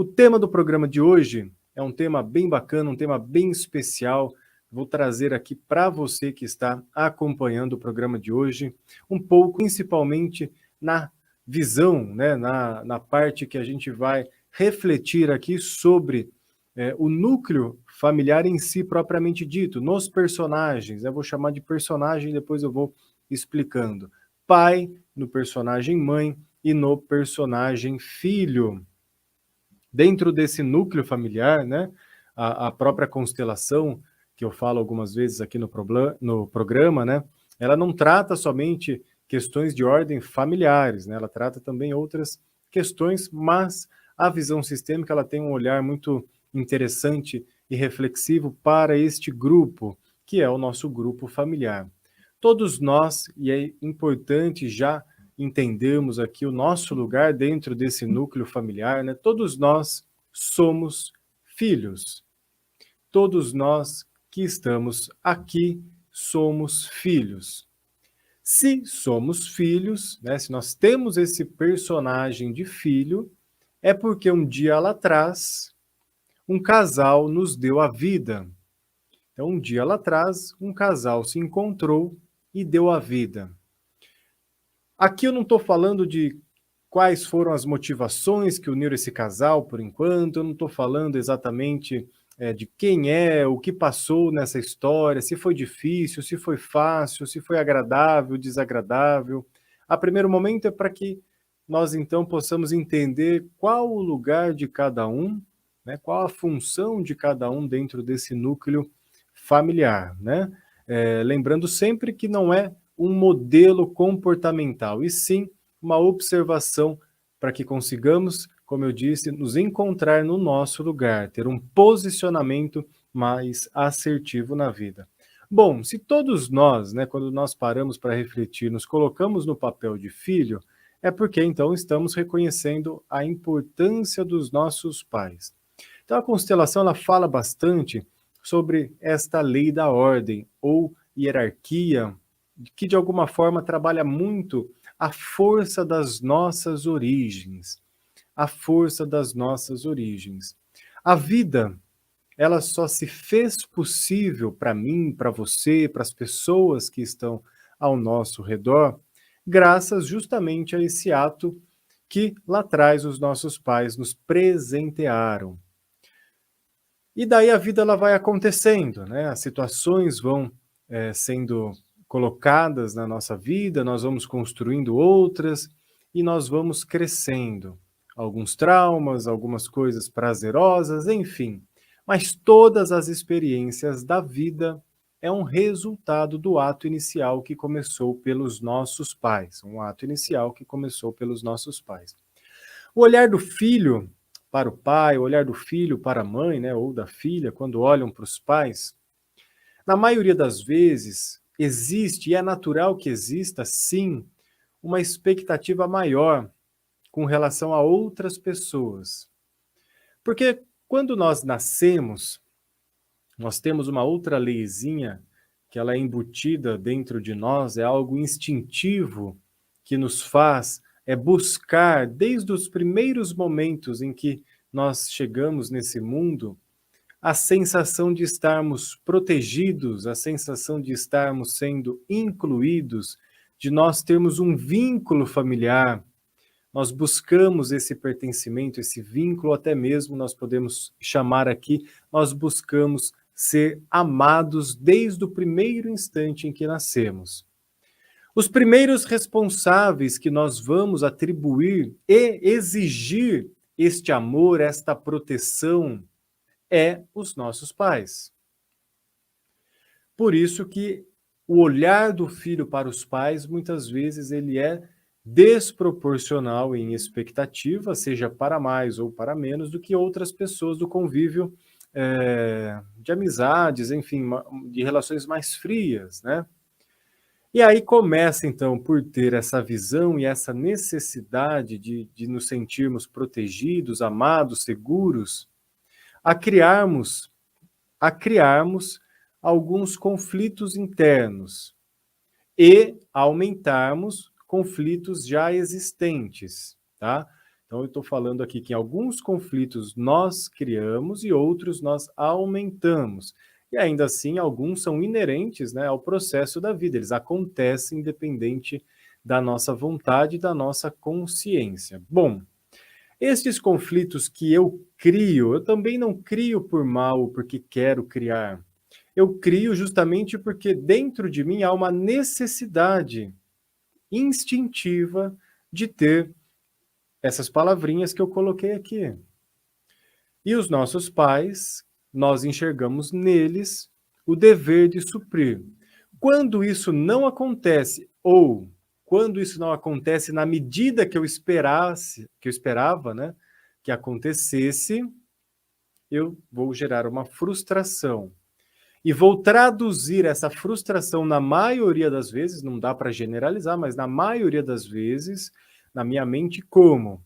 O tema do programa de hoje é um tema bem bacana, um tema bem especial. Vou trazer aqui para você que está acompanhando o programa de hoje, um pouco, principalmente na visão, né, na parte que a gente vai refletir aqui sobre o núcleo familiar em si, propriamente dito, nos personagens. Eu vou chamar de personagem, depois eu vou explicando. Pai, no personagem mãe e no personagem filho. Dentro desse núcleo familiar, né, a própria constelação, que eu falo algumas vezes aqui no programa, né, ela não trata somente questões de ordem familiares, né, ela trata também outras questões, mas a visão sistêmica ela tem um olhar muito interessante e reflexivo para este grupo, que é o nosso grupo familiar. Todos nós, e é importante já entendermos aqui o nosso lugar dentro desse núcleo familiar, né? Todos nós somos filhos. Todos nós que estamos aqui somos filhos. Se somos filhos, né, se nós temos esse personagem de filho, é porque um dia lá atrás um casal nos deu a vida. Então, um dia lá atrás, um casal se encontrou e deu a vida. Aqui eu não estou falando de quais foram as motivações que uniram esse casal por enquanto, eu não estou falando exatamente de quem é, o que passou nessa história, se foi difícil, se foi fácil, se foi agradável, desagradável. A primeiro momento é para que nós então possamos entender qual o lugar de cada um, né, qual a função de cada um dentro desse núcleo familiar, né? Lembrando sempre que não é um modelo comportamental, e sim uma observação para que consigamos, como eu disse, nos encontrar no nosso lugar, ter um posicionamento mais assertivo na vida. Bom, se todos nós, né, quando nós paramos para refletir, nos colocamos no papel de filho, é porque então estamos reconhecendo a importância dos nossos pais. Então a constelação ela fala bastante sobre esta lei da ordem ou hierarquia, que de alguma forma trabalha muito a força das nossas origens. A força das nossas origens. A vida, ela só se fez possível para mim, para você, para as pessoas que estão ao nosso redor, graças justamente a esse ato que lá atrás os nossos pais nos presentearam. E daí a vida ela vai acontecendo, né? As situações vão sendo colocadas na nossa vida, nós vamos construindo outras e nós vamos crescendo. Alguns traumas, algumas coisas prazerosas, enfim. Mas todas as experiências da vida é um resultado do ato inicial que começou pelos nossos pais. Um ato inicial que começou pelos nossos pais. O olhar do filho para o pai, o olhar do filho para a mãe, né, ou da filha, quando olham para os pais, na maioria das vezes existe, e é natural que exista, sim, uma expectativa maior com relação a outras pessoas. Porque quando nós nascemos, nós temos uma outra leizinha que ela é embutida dentro de nós, é algo instintivo que nos faz buscar, desde os primeiros momentos em que nós chegamos nesse mundo, a sensação de estarmos protegidos, a sensação de estarmos sendo incluídos, de nós termos um vínculo familiar. Nós buscamos esse pertencimento, esse vínculo, até mesmo nós podemos chamar aqui, nós buscamos ser amados desde o primeiro instante em que nascemos. Os primeiros responsáveis que nós vamos atribuir e exigir este amor, esta proteção, os nossos pais. Por isso que o olhar do filho para os pais, muitas vezes, ele é desproporcional em expectativa, seja para mais ou para menos, do que outras pessoas do convívio de amizades, enfim, de relações mais frias, né? E aí começa, então, por ter essa visão e essa necessidade de nos sentirmos protegidos, amados, seguros, a criarmos alguns conflitos internos e aumentarmos conflitos já existentes, tá? Então, eu estou falando aqui que em alguns conflitos nós criamos e outros nós aumentamos. E ainda assim, alguns são inerentes, né, ao processo da vida, eles acontecem independente da nossa vontade e da nossa consciência. Bom, estes conflitos que eu crio, eu também não crio por mal, porque quero criar. Eu crio justamente porque dentro de mim há uma necessidade instintiva de ter essas palavrinhas que eu coloquei aqui. E os nossos pais, nós enxergamos neles o dever de suprir. Quando isso não acontece, ou quando isso não acontece na medida que eu esperava, né, que acontecesse, eu vou gerar uma frustração. E vou traduzir essa frustração na maioria das vezes, não dá para generalizar, mas na maioria das vezes, na minha mente como: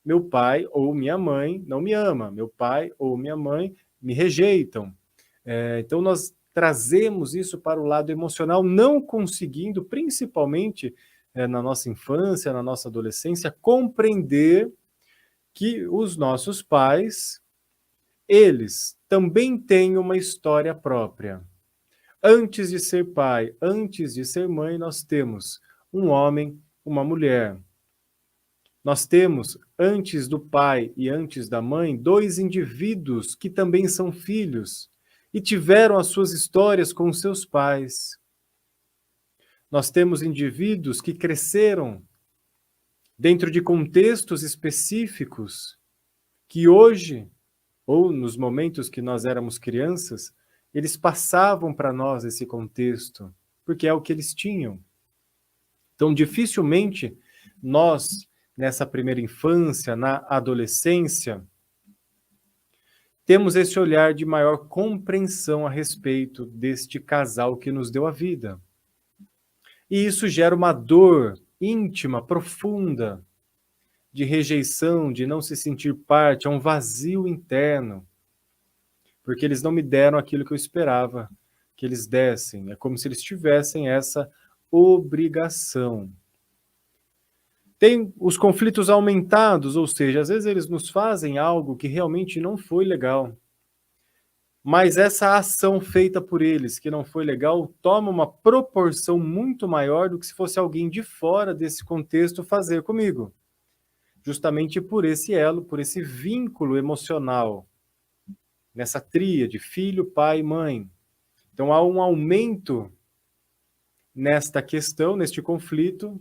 meu pai ou minha mãe não me ama, meu pai ou minha mãe me rejeitam. Então nós trazemos isso para o lado emocional, não conseguindo, principalmente na nossa infância, na nossa adolescência, compreender que os nossos pais, eles também têm uma história própria. Antes de ser pai, antes de ser mãe, nós temos um homem, uma mulher. Nós temos, antes do pai e antes da mãe, dois indivíduos que também são filhos e tiveram as suas histórias com seus pais. Nós temos indivíduos que cresceram dentro de contextos específicos que hoje, ou nos momentos que nós éramos crianças, eles passavam para nós esse contexto, porque é o que eles tinham. Então, dificilmente nós, nessa primeira infância, na adolescência, temos esse olhar de maior compreensão a respeito deste casal que nos deu a vida. E isso gera uma dor íntima, profunda, de rejeição, de não se sentir parte, é um vazio interno, porque eles não me deram aquilo que eu esperava que eles dessem. É como se eles tivessem essa obrigação. Tem os conflitos aumentados, ou seja, às vezes eles nos fazem algo que realmente não foi legal. Mas essa ação feita por eles, que não foi legal, toma uma proporção muito maior do que se fosse alguém de fora desse contexto fazer comigo. Justamente por esse elo, por esse vínculo emocional, nessa tríade, filho, pai e mãe. Então há um aumento nesta questão, neste conflito,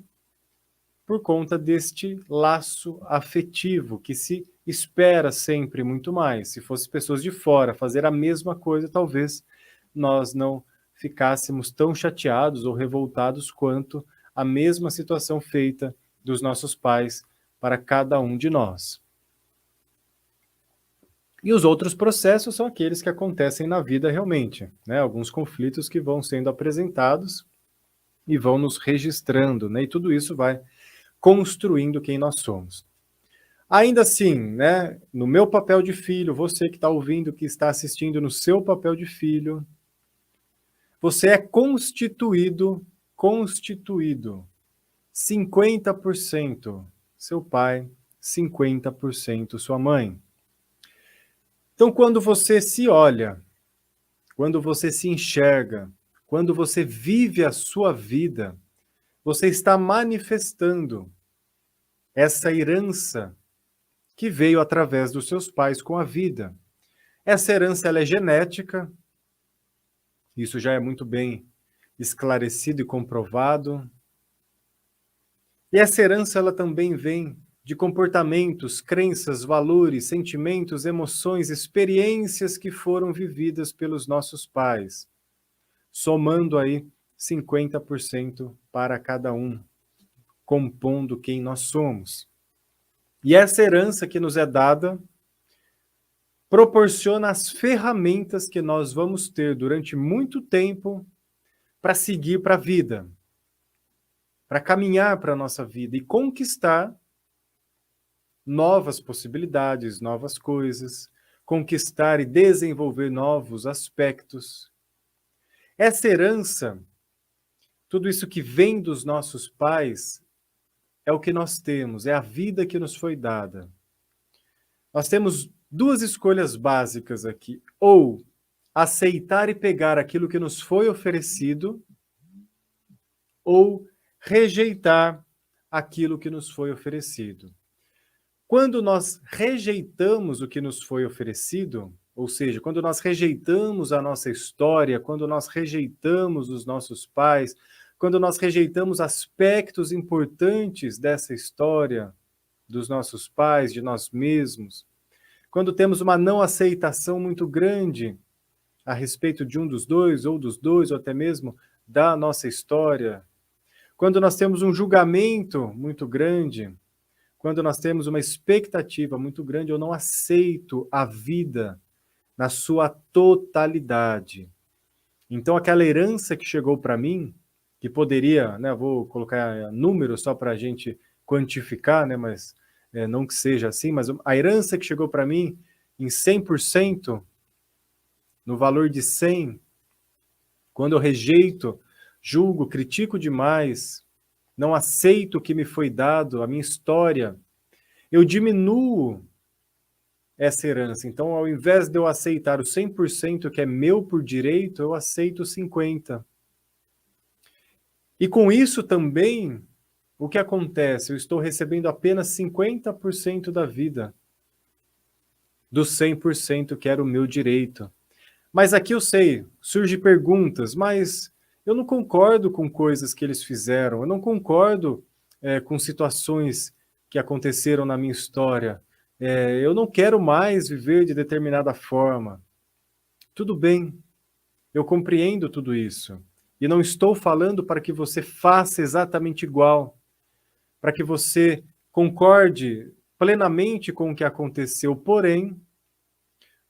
por conta deste laço afetivo, que se espera sempre muito mais. Se fosse pessoas de fora fazer a mesma coisa, talvez nós não ficássemos tão chateados ou revoltados quanto a mesma situação feita dos nossos pais para cada um de nós. E os outros processos são aqueles que acontecem na vida realmente, né? Alguns conflitos que vão sendo apresentados e vão nos registrando, né? E tudo isso vai construindo quem nós somos. Ainda assim, né, no meu papel de filho, você que está ouvindo, que está assistindo no seu papel de filho, você é constituído 50% seu pai, 50% sua mãe. Então, quando você se olha, quando você se enxerga, quando você vive a sua vida, você está manifestando essa herança que veio através dos seus pais com a vida. Essa herança ela é genética, isso já é muito bem esclarecido e comprovado. E essa herança ela também vem de comportamentos, crenças, valores, sentimentos, emoções, experiências que foram vividas pelos nossos pais, somando aí 50% para cada um, compondo quem nós somos. E essa herança que nos é dada proporciona as ferramentas que nós vamos ter durante muito tempo para seguir para a vida, para caminhar para a nossa vida e conquistar novas possibilidades, novas coisas, conquistar e desenvolver novos aspectos. Essa herança, tudo isso que vem dos nossos pais, é o que nós temos, é a vida que nos foi dada. Nós temos duas escolhas básicas aqui: ou aceitar e pegar aquilo que nos foi oferecido, ou rejeitar aquilo que nos foi oferecido. Quando nós rejeitamos o que nos foi oferecido, ou seja, quando nós rejeitamos a nossa história, quando nós rejeitamos os nossos pais, quando nós rejeitamos aspectos importantes dessa história, dos nossos pais, de nós mesmos, quando temos uma não aceitação muito grande a respeito de um dos dois, ou até mesmo da nossa história, quando nós temos um julgamento muito grande, quando nós temos uma expectativa muito grande, eu não aceito a vida na sua totalidade. Então, aquela herança que chegou para mim, que poderia, né, vou colocar números só para a gente quantificar, né, mas não que seja assim, mas a herança que chegou para mim em 100%, no valor de 100, quando eu rejeito, julgo, critico demais, não aceito o que me foi dado, a minha história, eu diminuo essa herança. Então, ao invés de eu aceitar o 100% que é meu por direito, eu aceito 50%. E com isso também, o que acontece? Eu estou recebendo apenas 50% da vida, dos 100% que era o meu direito. Mas aqui eu sei, surgem perguntas, mas eu não concordo com coisas que eles fizeram, eu não concordo com situações que aconteceram na minha história, eu não quero mais viver de determinada forma. Tudo bem, eu compreendo tudo isso. E não estou falando para que você faça exatamente igual, para que você concorde plenamente com o que aconteceu, porém,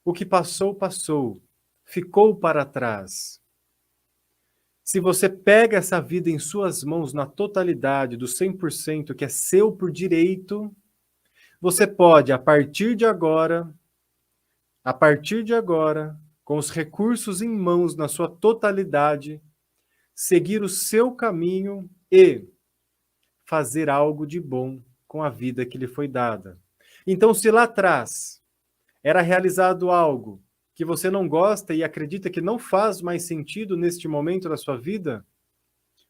o que passou, passou, ficou para trás. Se você pega essa vida em suas mãos na totalidade, do 100% que é seu por direito, você pode, a partir de agora, com os recursos em mãos na sua totalidade, seguir o seu caminho e fazer algo de bom com a vida que lhe foi dada. Então, se lá atrás era realizado algo que você não gosta e acredita que não faz mais sentido neste momento da sua vida,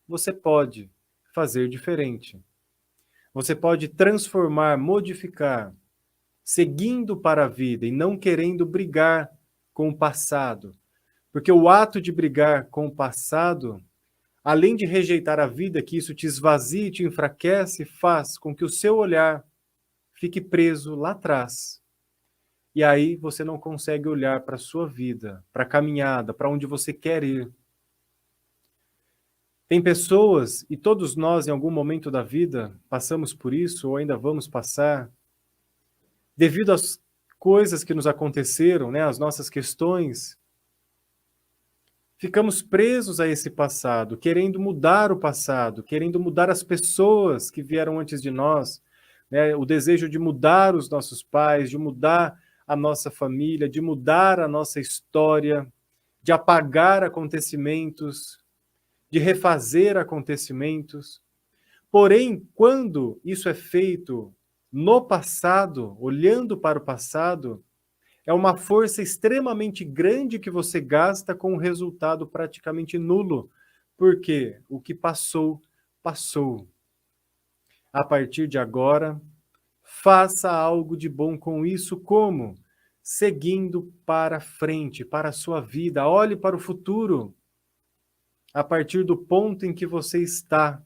você pode fazer diferente. Você pode transformar, modificar, seguindo para a vida e não querendo brigar com o passado. Porque o ato de brigar com o passado, além de rejeitar a vida, que isso te esvazia e te enfraquece, faz com que o seu olhar fique preso lá atrás. E aí você não consegue olhar para a sua vida, para a caminhada, para onde você quer ir. Tem pessoas, e todos nós em algum momento da vida passamos por isso, ou ainda vamos passar, devido às coisas que nos aconteceram, né, as nossas questões, ficamos presos a esse passado, querendo mudar o passado, querendo mudar as pessoas que vieram antes de nós, né, o desejo de mudar os nossos pais, de mudar a nossa família, de mudar a nossa história, de apagar acontecimentos, de refazer acontecimentos. Porém, quando isso é feito no passado, olhando para o passado, é uma força extremamente grande que você gasta com um resultado praticamente nulo, porque o que passou, passou. A partir de agora, faça algo de bom com isso, como? Seguindo para frente, para a sua vida. Olhe para o futuro, a partir do ponto em que você está,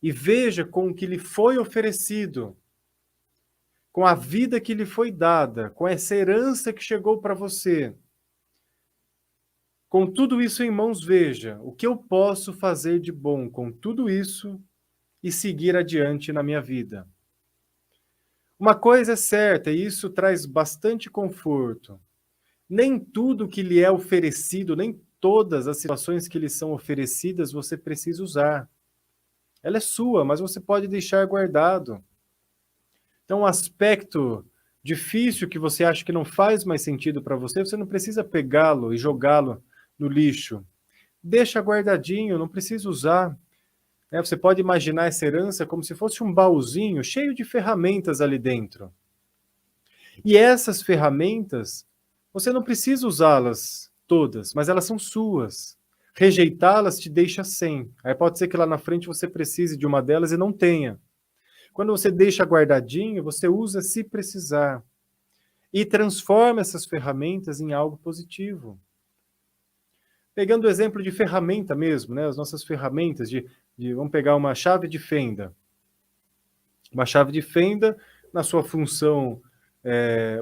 e veja com o que lhe foi oferecido, com a vida que lhe foi dada, com essa herança que chegou para você. Com tudo isso em mãos, veja o que eu posso fazer de bom com tudo isso e seguir adiante na minha vida. Uma coisa é certa, e isso traz bastante conforto. Nem tudo que lhe é oferecido, nem todas as situações que lhe são oferecidas, você precisa usar. Ela é sua, mas você pode deixar guardado. Então, um aspecto difícil que você acha que não faz mais sentido para você, você não precisa pegá-lo e jogá-lo no lixo. Deixa guardadinho, não precisa usar. né? Você pode imaginar essa herança como se fosse um baúzinho cheio de ferramentas ali dentro. E essas ferramentas, você não precisa usá-las todas, mas elas são suas. Rejeitá-las te deixa sem. Aí pode ser que lá na frente você precise de uma delas e não tenha. Quando você deixa guardadinho, você usa se precisar. E transforma essas ferramentas em algo positivo. Pegando o exemplo de ferramenta mesmo, né? As nossas ferramentas vamos pegar uma chave de fenda. Uma chave de fenda, na sua função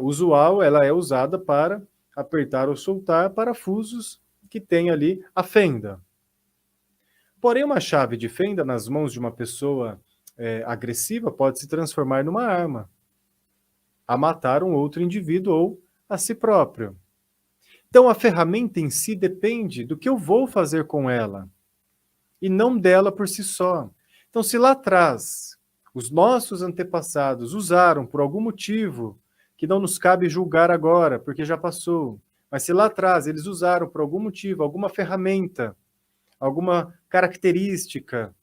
usual, ela é usada para apertar ou soltar parafusos que tem ali a fenda. Porém, uma chave de fenda nas mãos de uma pessoa agressiva pode se transformar numa arma, a matar um outro indivíduo ou a si próprio. Então, a ferramenta em si depende do que eu vou fazer com ela, e não dela por si só. Então, se lá atrás os nossos antepassados usaram por algum motivo que não nos cabe julgar agora, porque já passou, mas se lá atrás eles usaram por algum motivo, alguma ferramenta, alguma característica,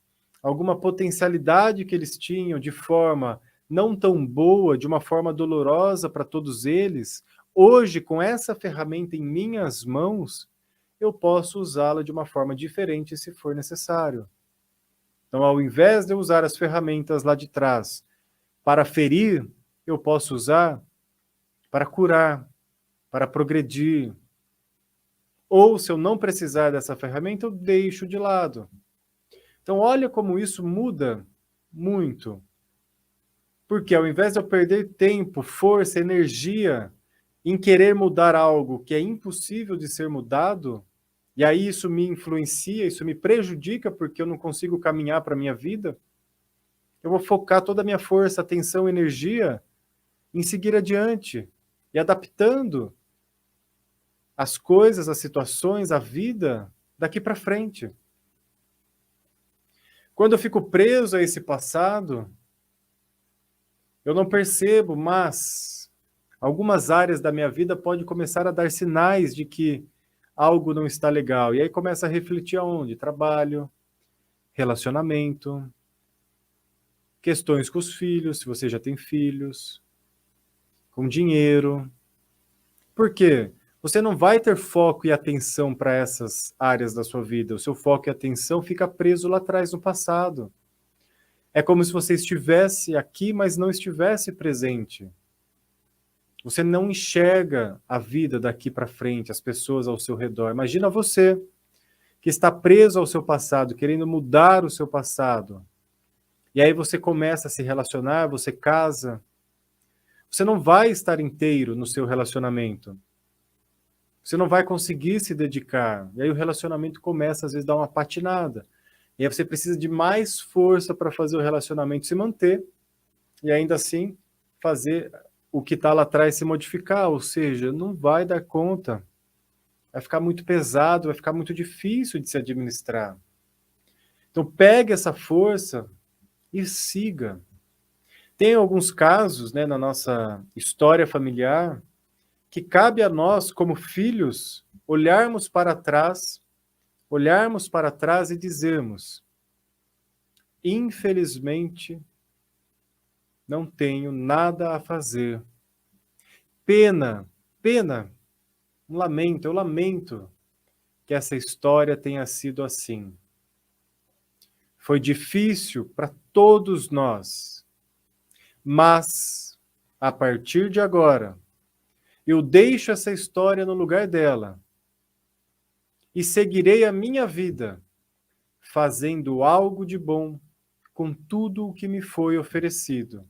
alguma potencialidade que eles tinham de forma não tão boa, de uma forma dolorosa para todos eles, hoje, com essa ferramenta em minhas mãos, eu posso usá-la de uma forma diferente se for necessário. Então, ao invés de eu usar as ferramentas lá de trás para ferir, eu posso usar para curar, para progredir. Ou, se eu não precisar dessa ferramenta, eu deixo de lado. Então, olha como isso muda muito. Porque ao invés de eu perder tempo, força, energia em querer mudar algo que é impossível de ser mudado, e aí isso me influencia, isso me prejudica porque eu não consigo caminhar para a minha vida, eu vou focar toda a minha força, atenção, energia em seguir adiante e adaptando as coisas, as situações, a vida daqui para frente. Quando eu fico preso a esse passado, eu não percebo, mas algumas áreas da minha vida podem começar a dar sinais de que algo não está legal. E aí começa a refletir aonde? Trabalho, relacionamento, questões com os filhos, se você já tem filhos, com dinheiro. Por quê? Você não vai ter foco e atenção para essas áreas da sua vida. O seu foco e atenção fica preso lá atrás no passado. É como se você estivesse aqui, mas não estivesse presente. Você não enxerga a vida daqui para frente, as pessoas ao seu redor. Imagina você que está preso ao seu passado, querendo mudar o seu passado. E aí você começa a se relacionar, você casa. Você não vai estar inteiro no seu relacionamento. Você não vai conseguir se dedicar. E aí o relacionamento começa, às vezes, a dar uma patinada. E aí você precisa de mais força para fazer o relacionamento se manter e ainda assim fazer o que está lá atrás se modificar. Ou seja, não vai dar conta. Vai ficar muito pesado, vai ficar muito difícil de se administrar. Então pegue essa força e siga. Tem alguns casos, né, na nossa história familiar que cabe a nós, como filhos, olharmos para trás e dizermos: infelizmente, não tenho nada a fazer. Pena, pena, eu lamento que essa história tenha sido assim. Foi difícil para todos nós, mas, a partir de agora, eu deixo essa história no lugar dela e seguirei a minha vida fazendo algo de bom com tudo o que me foi oferecido.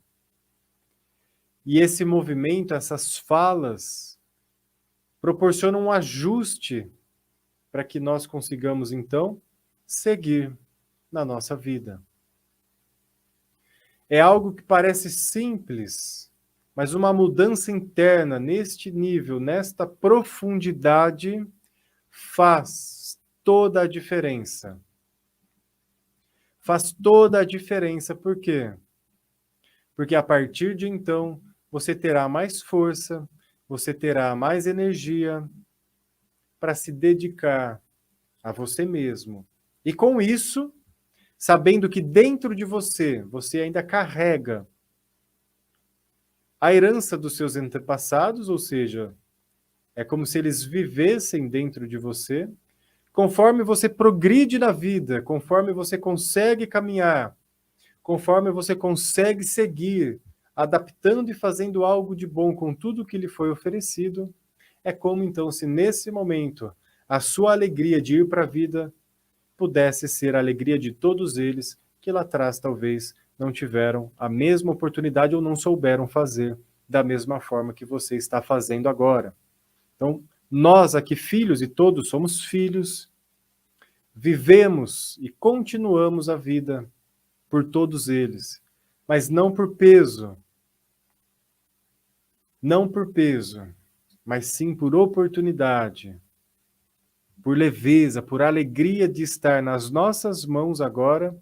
E esse movimento, essas falas, proporcionam um ajuste para que nós consigamos, então, seguir na nossa vida. É algo que parece simples, mas uma mudança interna neste nível, nesta profundidade, faz toda a diferença. Faz toda a diferença, por quê? Porque a partir de então, você terá mais força, você terá mais energia para se dedicar a você mesmo. E com isso, sabendo que dentro de você, você ainda carrega a herança dos seus antepassados, ou seja, é como se eles vivessem dentro de você. Conforme você progride na vida, conforme você consegue caminhar, conforme você consegue seguir, adaptando e fazendo algo de bom com tudo que lhe foi oferecido, é como então se nesse momento a sua alegria de ir para a vida pudesse ser a alegria de todos eles que lá atrás talvez não tiveram a mesma oportunidade ou não souberam fazer da mesma forma que você está fazendo agora. Então, nós aqui, filhos, e todos somos filhos, vivemos e continuamos a vida por todos eles, mas não por peso, mas sim por oportunidade, por leveza, por alegria de estar nas nossas mãos agora,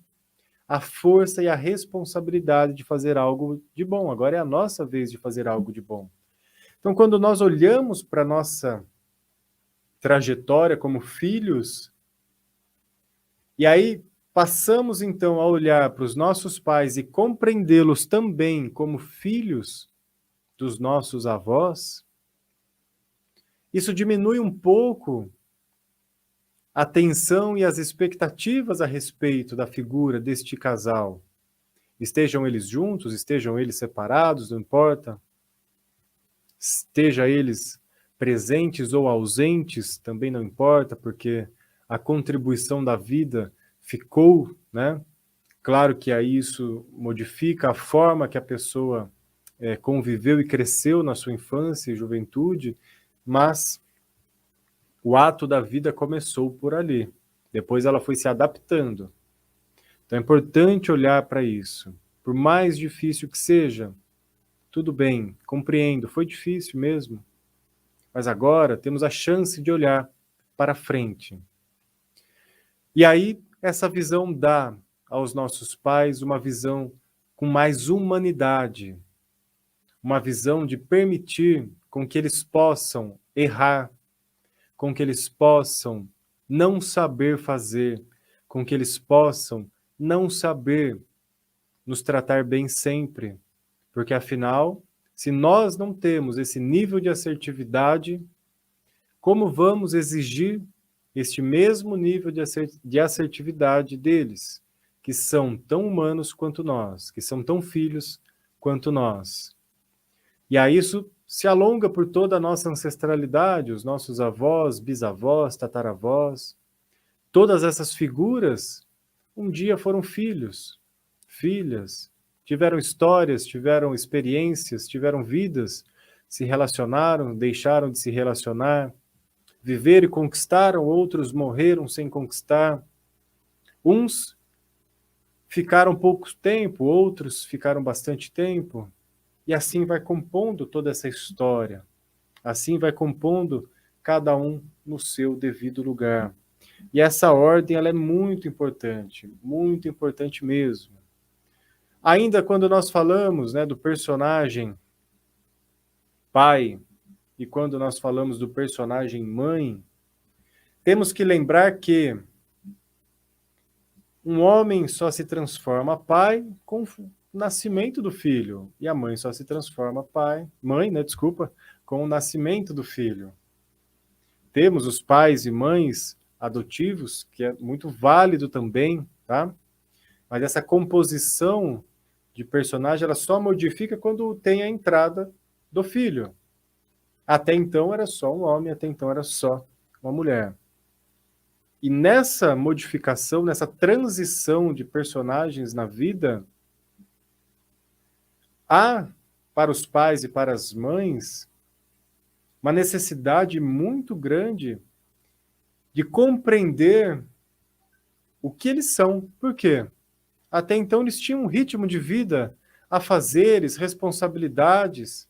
a força e a responsabilidade de fazer algo de bom. Agora é a nossa vez de fazer algo de bom. Então, quando nós olhamos para a nossa trajetória como filhos, e aí passamos então a olhar para os nossos pais e compreendê-los também como filhos dos nossos avós, isso diminui um pouco a tensão e as expectativas a respeito da figura deste casal. Estejam eles juntos, estejam eles separados, não importa. Esteja eles presentes ou ausentes, também não importa, porque a contribuição da vida ficou, né? Claro que aí isso modifica a forma que a pessoa conviveu e cresceu na sua infância e juventude, mas o ato da vida começou por ali. Depois ela foi se adaptando. Então é importante olhar para isso. Por mais difícil que seja, tudo bem, compreendo, foi difícil mesmo. Mas agora temos a chance de olhar para frente. E aí essa visão dá aos nossos pais uma visão com mais humanidade, uma visão de permitir com que eles possam errar, com que eles possam não saber fazer, com que eles possam não saber nos tratar bem sempre. Porque, afinal, se nós não temos esse nível de assertividade, como vamos exigir este mesmo nível de assertividade deles, que são tão humanos quanto nós, que são tão filhos quanto nós? E aí isso se alonga por toda a nossa ancestralidade, os nossos avós, bisavós, tataravós, todas essas figuras um dia foram filhos, filhas, tiveram histórias, tiveram experiências, tiveram vidas, se relacionaram, deixaram de se relacionar, viveram e conquistaram, outros morreram sem conquistar. Uns ficaram pouco tempo, outros ficaram bastante tempo, e assim vai compondo toda essa história. Assim vai compondo cada um no seu devido lugar. E essa ordem ela é muito importante mesmo. Ainda quando nós falamos, né, do personagem pai e quando nós falamos do personagem mãe, temos que lembrar que um homem só se transforma pai com o nascimento do filho, e a mãe só se transforma mãe, né, desculpa, com o nascimento do filho. Temos os pais e mães adotivos, que é muito válido também, tá? Mas essa composição de personagem, ela só modifica quando tem a entrada do filho. Até então era só um homem, até então era só uma mulher. E nessa modificação, nessa transição de personagens na vida, há para os pais e para as mães uma necessidade muito grande de compreender o que eles são. Por quê? Até então eles tinham um ritmo de vida, afazeres, responsabilidades.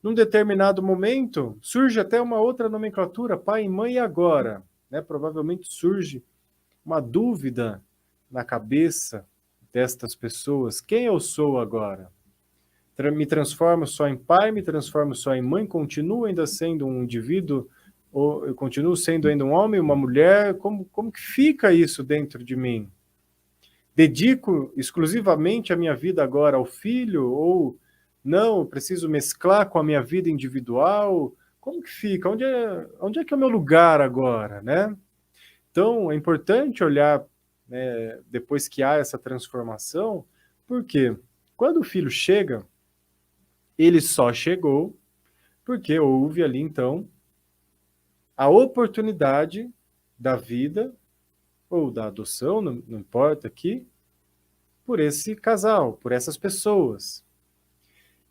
Num determinado momento, surge até uma outra nomenclatura, pai e mãe, e agora? Né? Provavelmente surge uma dúvida na cabeça destas pessoas. Quem eu sou agora? Me transformo só em pai, me transformo só em mãe, continuo ainda sendo um indivíduo, ou eu continuo sendo ainda um homem, uma mulher? Como que fica isso dentro de mim? Dedico exclusivamente a minha vida agora ao filho ou não, eu preciso mesclar com a minha vida individual? Como que fica? Onde é que é o meu lugar agora, né? Então, é importante olhar, né, depois que há essa transformação, porque quando o filho chega, ele só chegou porque houve ali, então, a oportunidade da vida ou da adoção, não importa aqui, por esse casal, por essas pessoas.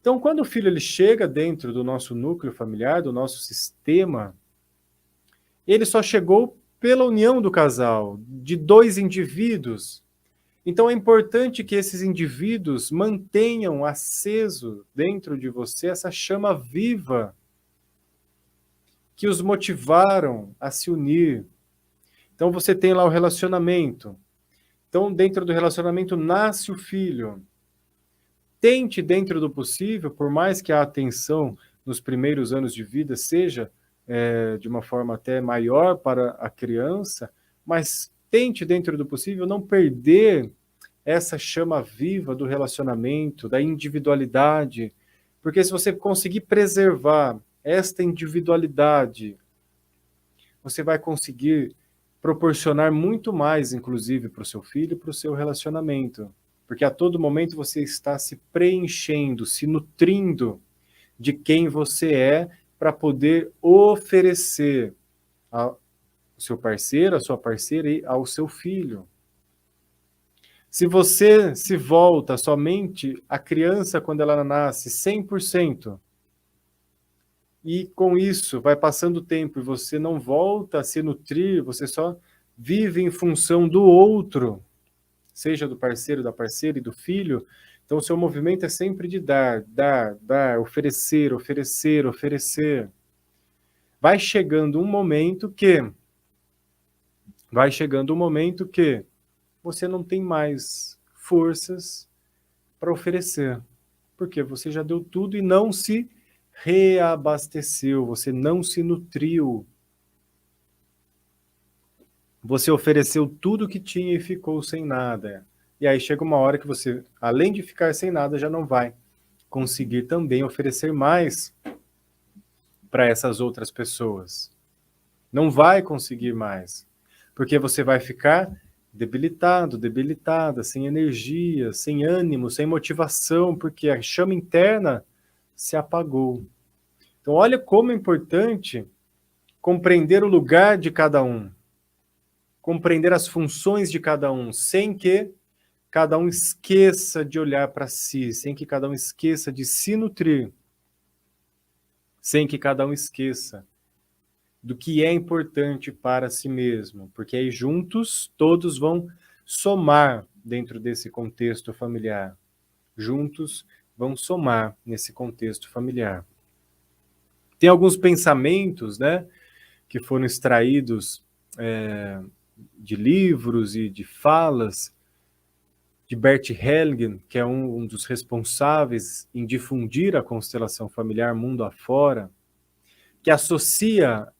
Então, quando o filho ele chega dentro do nosso núcleo familiar, do nosso sistema, ele só chegou pela união do casal, de dois indivíduos. Então, é importante que esses indivíduos mantenham aceso dentro de você essa chama viva que os motivaram a se unir. Então, você tem lá o relacionamento. Então, dentro do relacionamento nasce o filho. Tente, dentro do possível, por mais que a atenção nos primeiros anos de vida seja de uma forma até maior para a criança, mas tente, dentro do possível, não perder essa chama viva do relacionamento, da individualidade, porque se você conseguir preservar esta individualidade, você vai conseguir proporcionar muito mais, inclusive, para o seu filho e para o seu relacionamento. Porque a todo momento você está se preenchendo, se nutrindo de quem você é para poder oferecer ao seu parceiro, à sua parceira e ao seu filho. Se você se volta somente à criança quando ela nasce 100%, e com isso vai passando o tempo e você não volta a se nutrir, você só vive em função do outro, seja do parceiro, da parceira e do filho, então o seu movimento é sempre de dar, dar, dar, oferecer, oferecer, oferecer. Vai chegando um momento você não tem mais forças para oferecer, porque você já deu tudo e não se reabasteceu, você não se nutriu. Você ofereceu tudo que tinha e ficou sem nada. E aí chega uma hora que você, além de ficar sem nada, já não vai conseguir também oferecer mais para essas outras pessoas. Não vai conseguir mais, porque você vai ficar debilitado, debilitada, sem energia, sem ânimo, sem motivação, porque a chama interna se apagou. Então, olha como é importante compreender o lugar de cada um, compreender as funções de cada um, sem que cada um esqueça de olhar para si, sem que cada um esqueça de se nutrir, sem que cada um esqueça do que é importante para si mesmo, porque aí juntos todos vão somar dentro desse contexto familiar. Juntos vão somar nesse contexto familiar. Tem alguns pensamentos, né, que foram extraídos de livros e de falas de Bert Hellinger, que é um dos responsáveis em difundir a constelação familiar mundo afora, que associa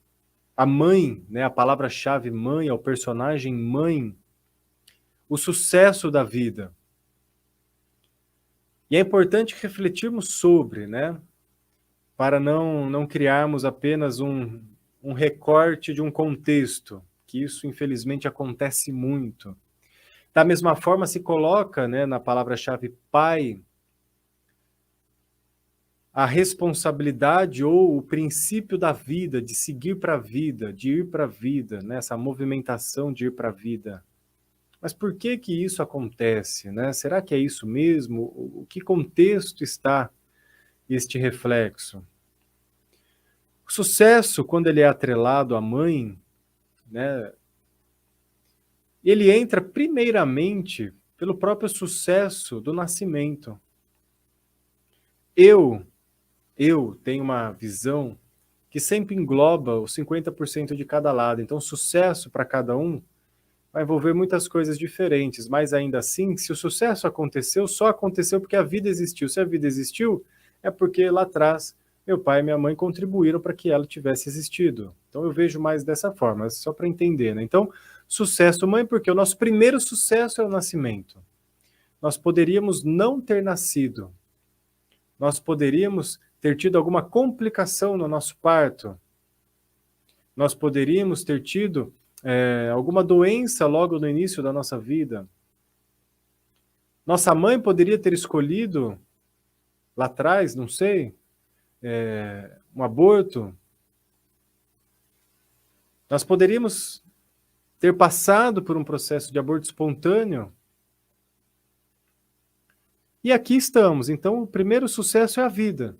a mãe, né, a palavra-chave mãe, ao personagem mãe, o sucesso da vida. E é importante refletirmos sobre, né, para não criarmos apenas um recorte de um contexto, que isso infelizmente acontece muito. Da mesma forma se coloca, né, na palavra-chave pai, a responsabilidade ou o princípio da vida, de seguir para a vida, de ir para a vida, né? Essa movimentação de ir para a vida. Mas por que que isso acontece, né? Será que é isso mesmo? O que contexto está este reflexo? O sucesso, quando ele é atrelado à mãe, né? Ele entra primeiramente pelo próprio sucesso do nascimento. Eu tenho uma visão que sempre engloba os 50% de cada lado. Então, sucesso para cada um vai envolver muitas coisas diferentes, mas ainda assim, se o sucesso aconteceu, só aconteceu porque a vida existiu. Se a vida existiu, é porque lá atrás meu pai e minha mãe contribuíram para que ela tivesse existido. Então, eu vejo mais dessa forma, só para entender, né? Então, sucesso mãe, porque o nosso primeiro sucesso é o nascimento. Nós poderíamos não ter nascido. Nós poderíamos ter tido alguma complicação no nosso parto. Nós poderíamos ter tido alguma doença logo no início da nossa vida. Nossa mãe poderia ter escolhido, lá atrás, não sei, um aborto. Nós poderíamos ter passado por um processo de aborto espontâneo. E aqui estamos. Então, o primeiro sucesso é a vida.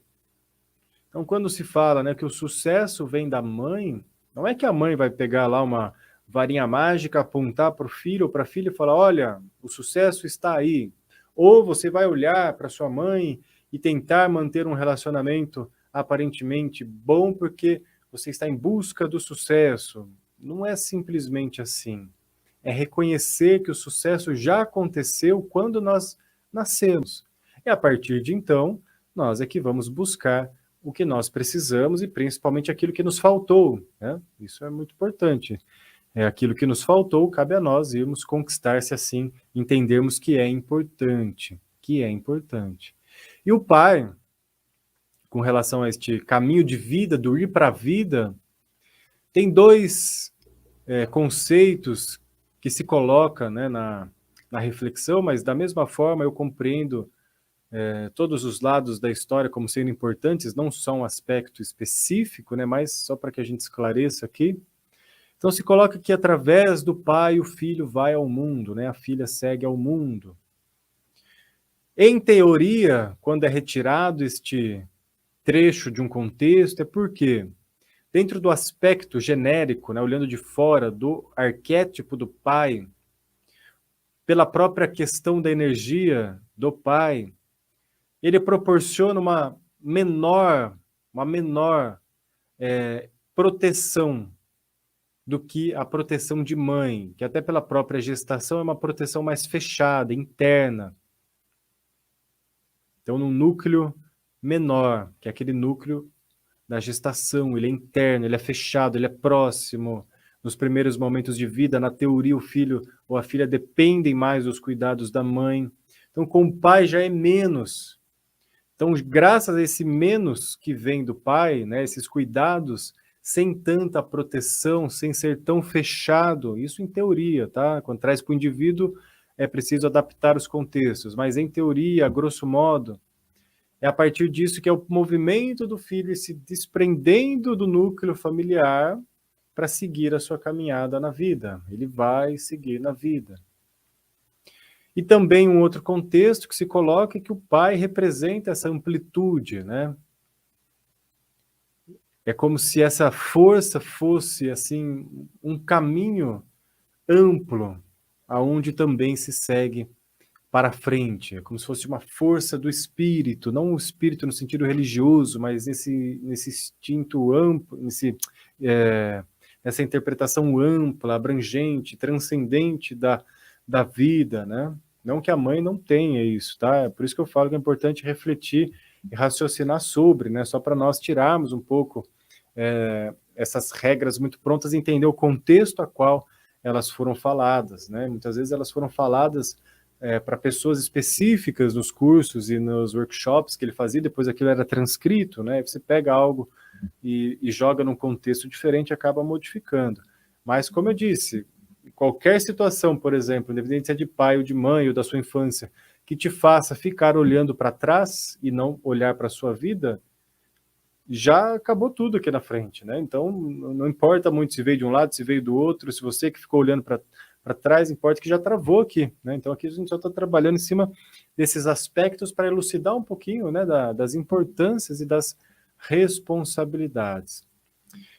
Então, quando se fala, né, que o sucesso vem da mãe, não é que a mãe vai pegar lá uma varinha mágica, apontar para o filho ou para a filha e falar, olha, o sucesso está aí. Ou você vai olhar para sua mãe e tentar manter um relacionamento aparentemente bom porque você está em busca do sucesso. Não é simplesmente assim. É reconhecer que o sucesso já aconteceu quando nós nascemos. E a partir de então, nós é que vamos buscar o que nós precisamos e principalmente aquilo que nos faltou, né? Isso é muito importante. É aquilo que nos faltou, cabe a nós irmos conquistar, se assim entendermos que é importante, E o pai, com relação a este caminho de vida, do ir para a vida, tem dois conceitos que se coloca, né, na reflexão, mas da mesma forma eu compreendo todos os lados da história como sendo importantes, não só um aspecto específico, né, mas só para que a gente esclareça aqui. Então se coloca que através do pai o filho vai ao mundo, né, a filha segue ao mundo. Em teoria, quando é retirado este trecho de um contexto, é porque dentro do aspecto genérico, né, olhando de fora do arquétipo do pai, pela própria questão da energia do pai, ele proporciona uma menor proteção do que a proteção de mãe, que até pela própria gestação é uma proteção mais fechada, interna. Então, num núcleo menor, que é aquele núcleo da gestação, ele é interno, ele é fechado, ele é próximo. Nos primeiros momentos de vida, na teoria, o filho ou a filha dependem mais dos cuidados da mãe. Então, com o pai já é menos. Então, graças a esse menos que vem do pai, né, esses cuidados, sem tanta proteção, sem ser tão fechado, isso em teoria, tá? Quando traz para o indivíduo, é preciso adaptar os contextos, mas em teoria, a grosso modo, é a partir disso que é o movimento do filho se desprendendo do núcleo familiar para seguir a sua caminhada na vida. Ele vai seguir na vida. E também um outro contexto que se coloca é que o pai representa essa amplitude, né? É como se essa força fosse assim um caminho amplo, aonde também se segue para frente. É como se fosse uma força do espírito, não o espírito no sentido religioso, mas nesse instinto amplo, nessa interpretação ampla, abrangente, transcendente da vida, né? Não que a mãe não tenha isso, tá? É por isso que eu falo que é importante refletir e raciocinar sobre, né? Só para nós tirarmos um pouco essas regras muito prontas e entender o contexto a qual elas foram faladas, né? Muitas vezes elas foram faladas para pessoas específicas nos cursos e nos workshops que ele fazia, depois aquilo era transcrito, né? Você pega algo e joga num contexto diferente e acaba modificando. Mas, como eu disse, qualquer situação, por exemplo, independente se é de pai ou de mãe ou da sua infância, que te faça ficar olhando para trás e não olhar para a sua vida, já acabou tudo aqui na frente, né? Então, não importa muito se veio de um lado, se veio do outro, se você que ficou olhando para trás, importa que já travou aqui, né? Então, aqui a gente só está trabalhando em cima desses aspectos para elucidar um pouquinho, né, das importâncias e das responsabilidades.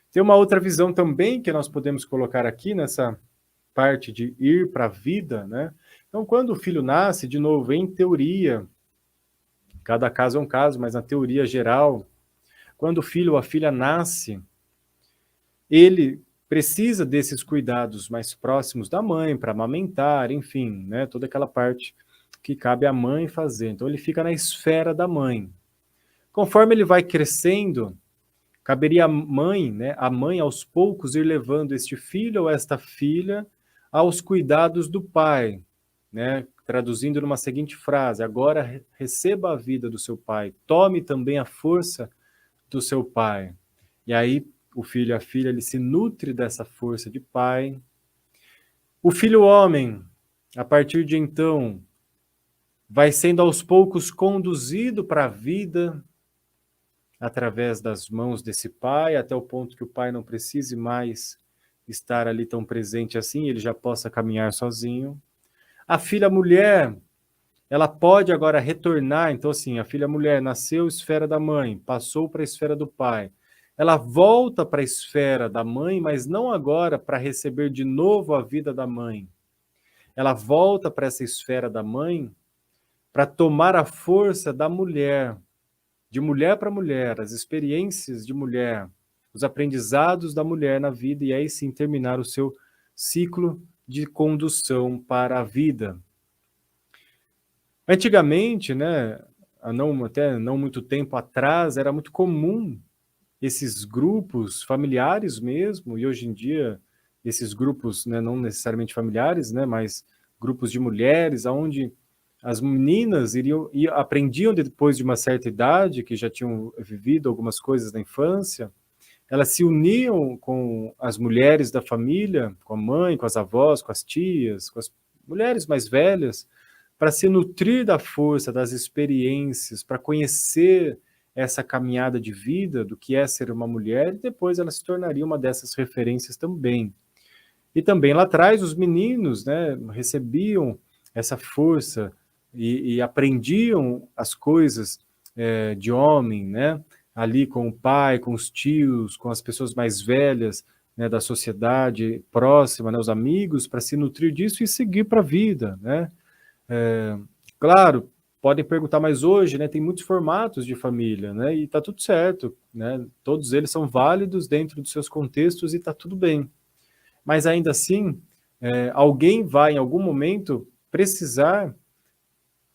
Tem uma outra visão também que nós podemos colocar aqui nessa parte de ir para a vida, né? Então, quando o filho nasce, de novo, em teoria, cada caso é um caso, mas na teoria geral, quando o filho ou a filha nasce, ele precisa desses cuidados mais próximos da mãe para amamentar, enfim, né, toda aquela parte que cabe à mãe fazer. Então ele fica na esfera da mãe. Conforme ele vai crescendo, caberia à mãe, né, a mãe aos poucos ir levando este filho ou esta filha aos cuidados do pai, né? Traduzindo numa seguinte frase: agora receba a vida do seu pai, tome também a força do seu pai. E aí o filho e a filha, ele se nutre dessa força de pai. O filho homem, a partir de então, vai sendo aos poucos conduzido para a vida através das mãos desse pai, até o ponto que o pai não precise mais estar ali tão presente assim, ele já possa caminhar sozinho. A filha mulher, ela pode agora retornar, então assim, a filha mulher nasceu esfera da mãe, passou para a esfera do pai. Ela volta para a esfera da mãe, mas não agora para receber de novo a vida da mãe. Ela volta para essa esfera da mãe para tomar a força da mulher, de mulher para mulher, as experiências de mulher, os aprendizados da mulher na vida, e aí sim terminar o seu ciclo de condução para a vida. Antigamente, né, até não muito tempo atrás, era muito comum esses grupos familiares mesmo, e hoje em dia esses grupos, né, não necessariamente familiares, né, mas grupos de mulheres, onde as meninas aprendiam depois de uma certa idade, que já tinham vivido algumas coisas na infância, elas se uniam com as mulheres da família, com a mãe, com as avós, com as tias, com as mulheres mais velhas, para se nutrir da força, das experiências, para conhecer essa caminhada de vida, do que é ser uma mulher, e depois ela se tornaria uma dessas referências também. E também lá atrás os meninos, né, recebiam essa força e aprendiam as coisas de homem, né, ali com o pai, com os tios, com as pessoas mais velhas, né, da sociedade próxima, né, os amigos, para se nutrir disso e seguir para a vida, né. Claro, podem perguntar, mas hoje, né, tem muitos formatos de família, né, e está tudo certo, né, todos eles são válidos dentro dos seus contextos e está tudo bem. Mas ainda assim, alguém vai em algum momento precisar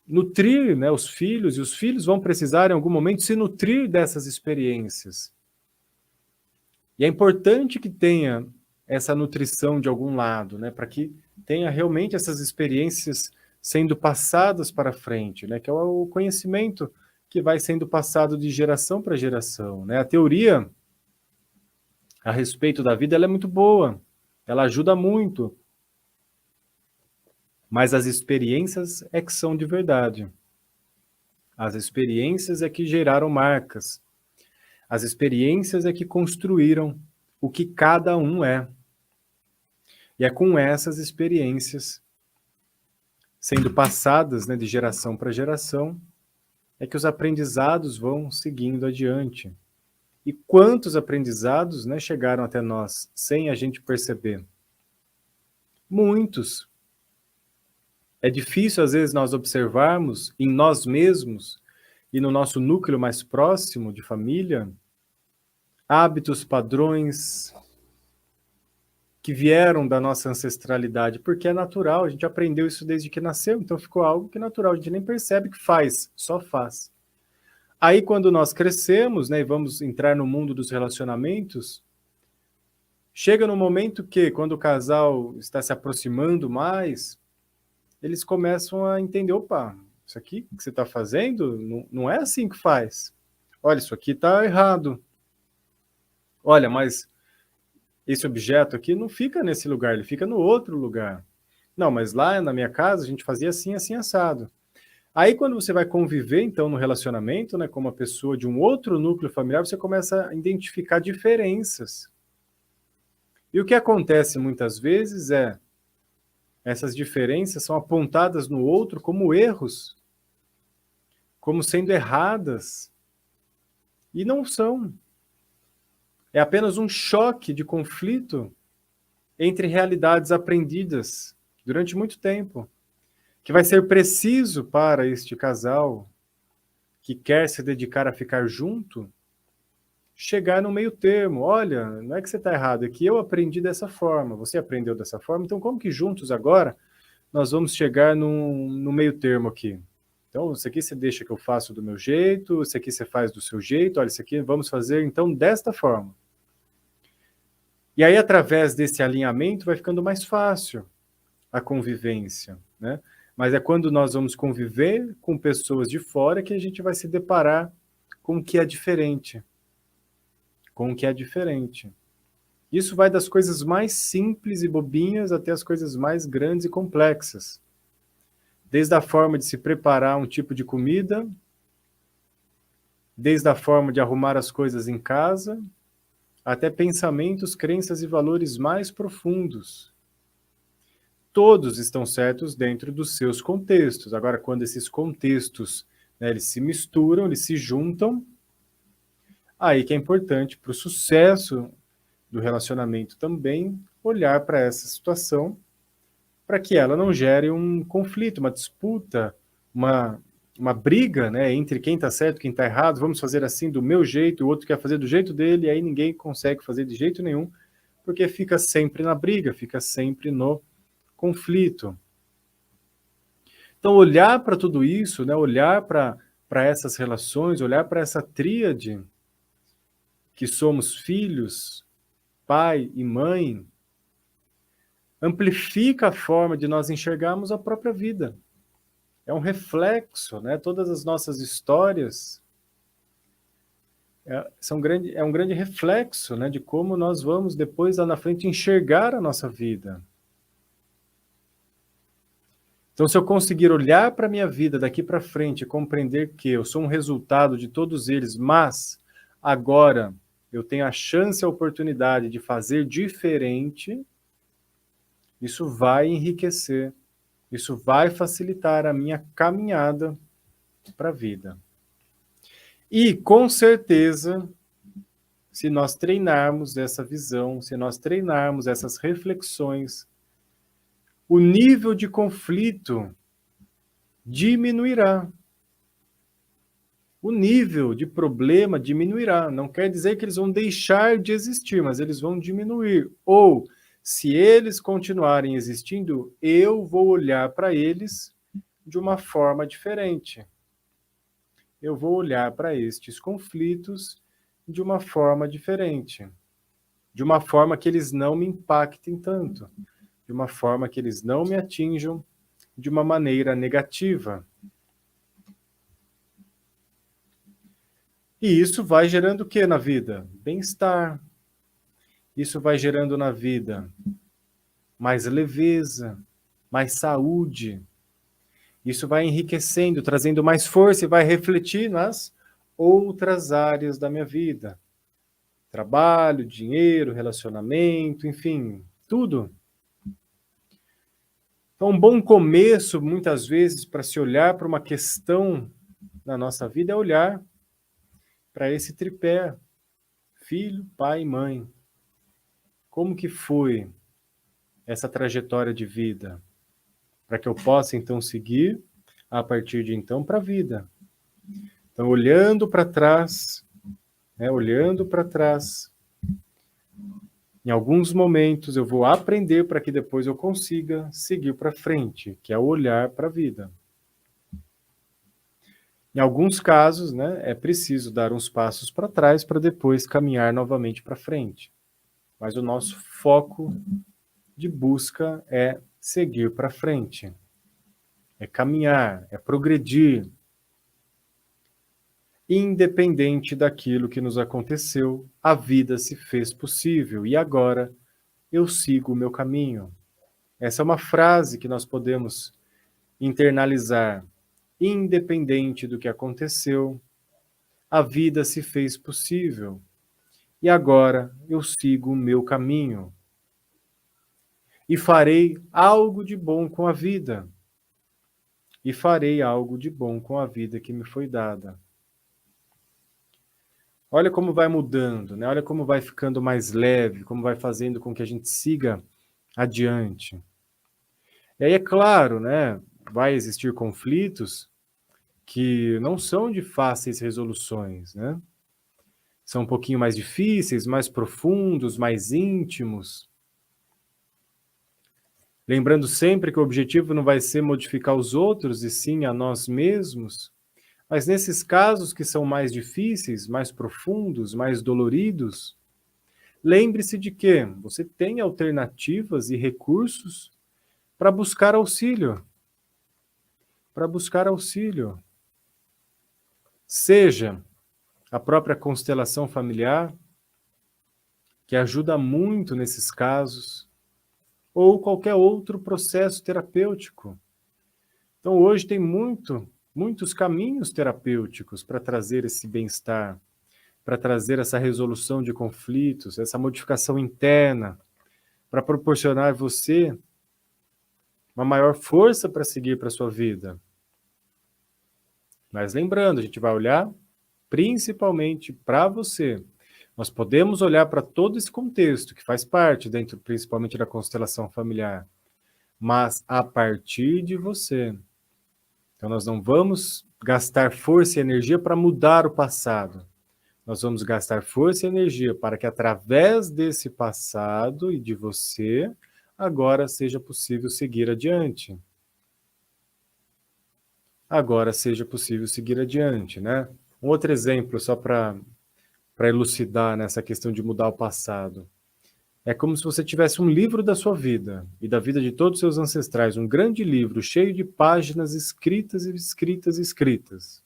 nutrir, né, os filhos, e os filhos vão precisar em algum momento se nutrir dessas experiências. E é importante que tenha essa nutrição de algum lado, né, para que tenha realmente essas experiências sendo passadas para frente, né, que é o conhecimento que vai sendo passado de geração para geração, né? A teoria a respeito da vida, ela é muito boa, ela ajuda muito, mas as experiências é que são de verdade. As experiências é que geraram marcas. As experiências é que construíram o que cada um é. E é com essas experiências sendo passadas, né, de geração para geração, é que os aprendizados vão seguindo adiante. E quantos aprendizados, né, chegaram até nós sem a gente perceber? Muitos. É difícil, às vezes, nós observarmos em nós mesmos e no nosso núcleo mais próximo de família hábitos, padrões que vieram da nossa ancestralidade, porque é natural, a gente aprendeu isso desde que nasceu, então ficou algo que é natural, a gente nem percebe que faz, só faz. Aí, quando nós crescemos, né, e vamos entrar no mundo dos relacionamentos, chega no momento que, quando o casal está se aproximando mais, eles começam a entender, opa, isso aqui que você está fazendo não é assim que faz. Olha, isso aqui está errado. Olha, mas esse objeto aqui não fica nesse lugar, ele fica no outro lugar. Não, mas lá na minha casa a gente fazia assim, assim, assado. Aí quando você vai conviver, então, no relacionamento, né, com uma pessoa de um outro núcleo familiar, você começa a identificar diferenças. E o que acontece muitas vezes é, essas diferenças são apontadas no outro como erros, como sendo erradas, e não são. É apenas um choque de conflito entre realidades aprendidas durante muito tempo, que vai ser preciso para este casal que quer se dedicar a ficar junto, chegar no meio termo. Olha, não é que você está errado, é que eu aprendi dessa forma, você aprendeu dessa forma, então como que juntos agora nós vamos chegar no meio termo aqui? Então, isso aqui você deixa que eu faço do meu jeito, isso aqui você faz do seu jeito, olha, isso aqui vamos fazer então desta forma. E aí, através desse alinhamento, vai ficando mais fácil. a convivência, né? Mas é quando nós vamos conviver com pessoas de fora que a gente vai se deparar com o que é diferente. Com o que é diferente. Isso vai das coisas mais simples e bobinhas até as coisas mais grandes e complexas. Desde a forma de se preparar um tipo de comida, desde a forma de arrumar as coisas em casa, até pensamentos, crenças e valores mais profundos. Todos estão certos dentro dos seus contextos. Agora, quando esses contextos, né, eles se misturam, eles se juntam, aí que é importante para o sucesso do relacionamento também olhar para essa situação para que ela não gere um conflito, uma disputa, uma briga, né, entre quem está certo e quem está errado. Vamos fazer assim do meu jeito, o outro quer fazer do jeito dele, e aí ninguém consegue fazer de jeito nenhum, porque fica sempre na briga, fica sempre no conflito. Então, olhar para tudo isso, né, olhar para essas relações, olhar para essa tríade, que somos filhos, pai e mãe, amplifica a forma de nós enxergarmos a própria vida. É um reflexo, né? Todas as nossas histórias é um grande reflexo, né, de como nós vamos depois lá na frente enxergar a nossa vida. Então, se eu conseguir olhar para a minha vida daqui para frente e compreender que eu sou um resultado de todos eles, mas agora eu tenho a chance, a oportunidade de fazer diferente, isso vai enriquecer, isso vai facilitar a minha caminhada para a vida. E, com certeza, se nós treinarmos essa visão, se nós treinarmos essas reflexões, o nível de conflito diminuirá. O nível de problema diminuirá. Não quer dizer que eles vão deixar de existir, mas eles vão diminuir. Ou, se eles continuarem existindo, eu vou olhar para eles de uma forma diferente. Eu vou olhar para estes conflitos de uma forma diferente. De uma forma que eles não me impactem tanto. De uma forma que eles não me atinjam de uma maneira negativa. E isso vai gerando o que na vida? Bem-estar. Isso vai gerando na vida mais leveza, mais saúde. Isso vai enriquecendo, trazendo mais força e vai refletir nas outras áreas da minha vida. Trabalho, dinheiro, relacionamento, enfim, tudo. Então, um bom começo, muitas vezes, para se olhar para uma questão na nossa vida é olhar para esse tripé, filho, pai e mãe. Como que foi essa trajetória de vida? Para que eu possa, então, seguir, a partir de então, para a vida. Então, olhando para trás, olhando para trás, em alguns momentos eu vou aprender para que depois eu consiga seguir para frente, que é o olhar para a vida. Em alguns casos, né, é preciso dar uns passos para trás para depois caminhar novamente para frente. Mas o nosso foco de busca é seguir para frente. É caminhar, é progredir. Independente daquilo que nos aconteceu, a vida se fez possível e agora eu sigo o meu caminho. Essa é uma frase que nós podemos internalizar. Independente do que aconteceu, a vida se fez possível e agora eu sigo o meu caminho. E farei algo de bom com a vida. E farei algo de bom com a vida que me foi dada. Olha como vai mudando, né? Olha como vai ficando mais leve, como vai fazendo com que a gente siga adiante. E aí, é claro, né? Vai existir conflitos que não são de fáceis resoluções, né? São um pouquinho mais difíceis, mais profundos, mais íntimos. Lembrando sempre que o objetivo não vai ser modificar os outros, e sim a nós mesmos. Mas nesses casos que são mais difíceis, mais profundos, mais doloridos, lembre-se de que você tem alternativas e recursos para buscar auxílio. Para buscar auxílio. Seja a própria constelação familiar, que ajuda muito nesses casos, ou qualquer outro processo terapêutico. Então, hoje tem muitos caminhos terapêuticos para trazer esse bem-estar, para trazer essa resolução de conflitos, essa modificação interna, para proporcionar a você uma maior força para seguir para a sua vida. Mas lembrando, a gente vai olhar principalmente para você. Nós podemos olhar para todo esse contexto que faz parte dentro, principalmente da constelação familiar, mas a partir de você. Então nós não vamos gastar força e energia para mudar o passado. Nós vamos gastar força e energia para que através desse passado e de você, agora seja possível seguir adiante. Agora seja possível seguir adiante, né? Um outro exemplo, só para elucidar nessa questão de mudar o passado. É como se você tivesse um livro da sua vida e da vida de todos os seus ancestrais, um grande livro cheio de páginas escritas e escritas e escritas.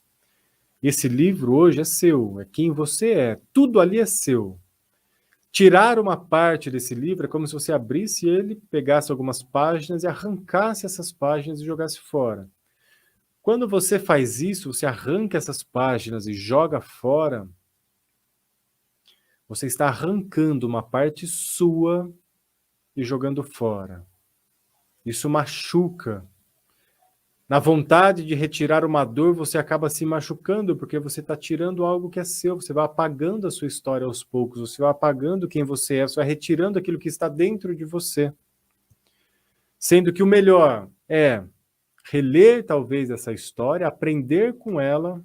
Esse livro hoje é seu, é quem você é, tudo ali é seu. Tirar uma parte desse livro é como se você abrisse ele, pegasse algumas páginas e arrancasse essas páginas e jogasse fora. Quando você faz isso, você arranca essas páginas e joga fora, você está arrancando uma parte sua e jogando fora. Isso machuca. Na vontade de retirar uma dor, você acaba se machucando, porque você está tirando algo que é seu, você vai apagando a sua história aos poucos, você vai apagando quem você é, você vai retirando aquilo que está dentro de você. Sendo que o melhor é reler talvez essa história, aprender com ela,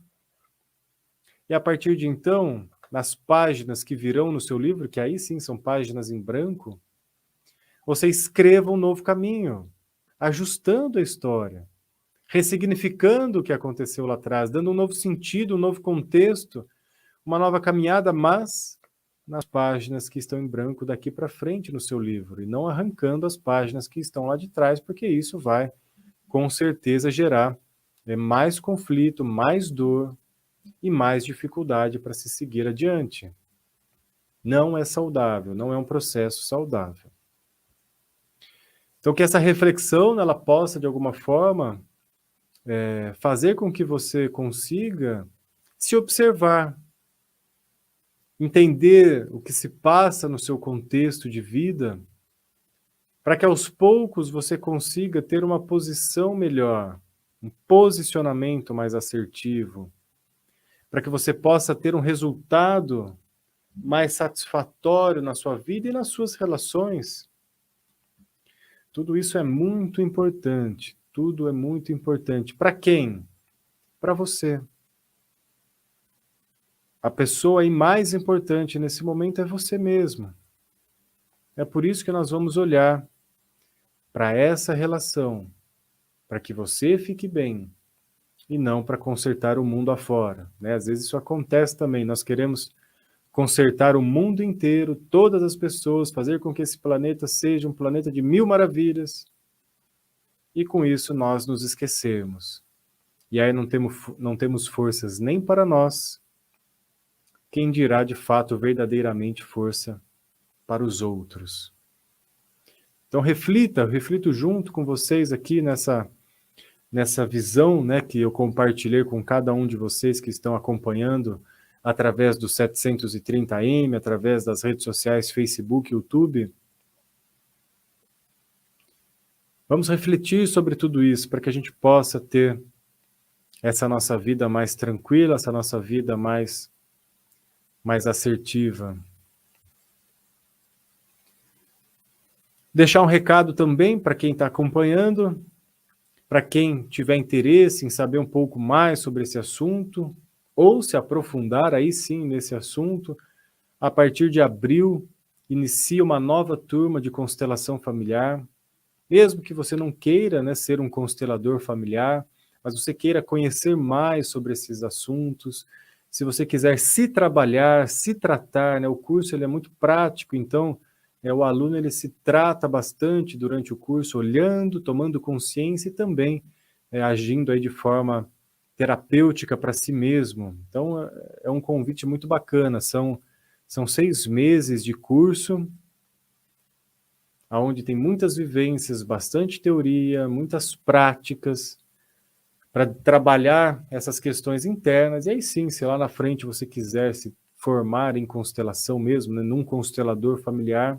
e a partir de então, nas páginas que virão no seu livro, que aí sim são páginas em branco, você escreva um novo caminho, ajustando a história, ressignificando o que aconteceu lá atrás, dando um novo sentido, um novo contexto, uma nova caminhada, mas nas páginas que estão em branco daqui para frente no seu livro, e não arrancando as páginas que estão lá de trás, porque isso vai, com certeza, gerar mais conflito, mais dor e mais dificuldade para se seguir adiante. Não é saudável, não é um processo saudável. Então, que essa reflexão ela possa, de alguma forma, fazer com que você consiga se observar, entender o que se passa no seu contexto de vida, para que aos poucos você consiga ter uma posição melhor, um posicionamento mais assertivo, para que você possa ter um resultado mais satisfatório na sua vida e nas suas relações. Tudo isso é muito importante. Tudo é muito importante. Para quem? Para você. A pessoa aí mais importante nesse momento é você mesmo. É por isso que nós vamos olhar para essa relação, para que você fique bem e não para consertar o mundo afora, né? Às vezes isso acontece também. Nós queremos consertar o mundo inteiro, todas as pessoas, fazer com que esse planeta seja um planeta de 1000 maravilhas. E com isso nós nos esquecemos. E aí não temos forças nem para nós, quem dirá de fato verdadeiramente força para os outros. Então reflito junto com vocês aqui nessa visão, né, que eu compartilhei com cada um de vocês que estão acompanhando através do 730M, através das redes sociais, Facebook, YouTube. Vamos refletir sobre tudo isso para que a gente possa ter essa nossa vida mais tranquila, essa nossa vida mais assertiva. Deixar um recado também para quem está acompanhando, para quem tiver interesse em saber um pouco mais sobre esse assunto, ou se aprofundar aí sim nesse assunto, a partir de abril inicia uma nova turma de constelação familiar. Mesmo que você não queira, né, ser um constelador familiar, mas você queira conhecer mais sobre esses assuntos, se você quiser se trabalhar, se tratar, né, o curso ele é muito prático, então o aluno ele se trata bastante durante o curso, olhando, tomando consciência e também agindo aí de forma terapêutica para si mesmo. Então, é um convite muito bacana. São 6 meses de curso, onde tem muitas vivências, bastante teoria, muitas práticas, para trabalhar essas questões internas. E aí sim, se lá na frente você quiser se formar em constelação mesmo, né, num constelador familiar,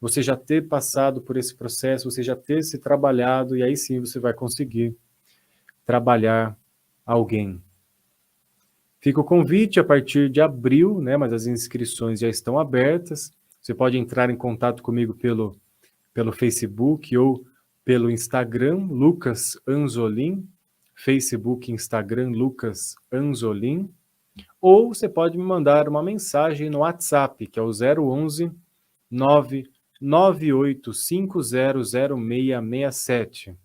você já ter passado por esse processo, você já ter se trabalhado, e aí sim você vai conseguir trabalhar alguém. Fica o convite a partir de abril, né, mas as inscrições já estão abertas. Você pode entrar em contato comigo pelo Facebook ou pelo Instagram, Lucas Anzolin, Facebook, Instagram, Lucas Anzolin, ou você pode me mandar uma mensagem no WhatsApp, que é o 011 998500667.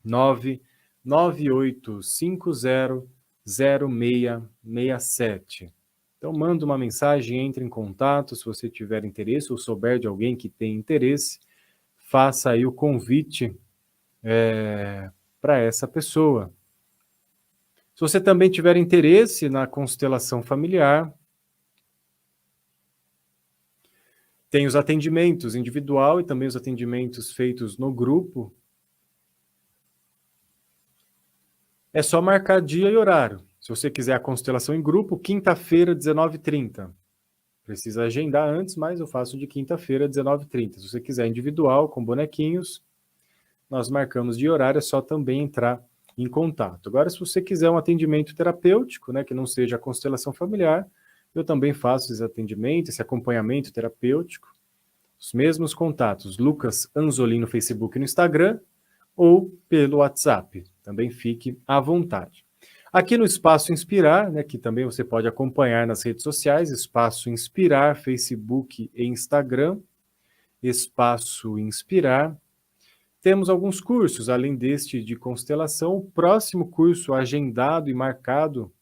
998500667. Então, manda uma mensagem, entre em contato se você tiver interesse ou souber de alguém que tem interesse, faça aí o convite para essa pessoa. Se você também tiver interesse na constelação familiar, tem os atendimentos individual e também os atendimentos feitos no grupo. É só marcar dia e horário. Se você quiser a constelação em grupo, quinta-feira, 19h30. Precisa agendar antes, mas eu faço de quinta-feira, 19h30. Se você quiser individual, com bonequinhos, nós marcamos de horário, é só também entrar em contato. Agora, se você quiser um atendimento terapêutico, né, que não seja a constelação familiar, eu também faço esse atendimento, esse acompanhamento terapêutico. Os mesmos contatos, Lucas Anzolin no Facebook e no Instagram, ou pelo WhatsApp. Também fique à vontade. Aqui no Espaço Inspirar, né, que também você pode acompanhar nas redes sociais, Espaço Inspirar, Facebook e Instagram, Espaço Inspirar. Temos alguns cursos, além deste de constelação. O próximo curso agendado e marcado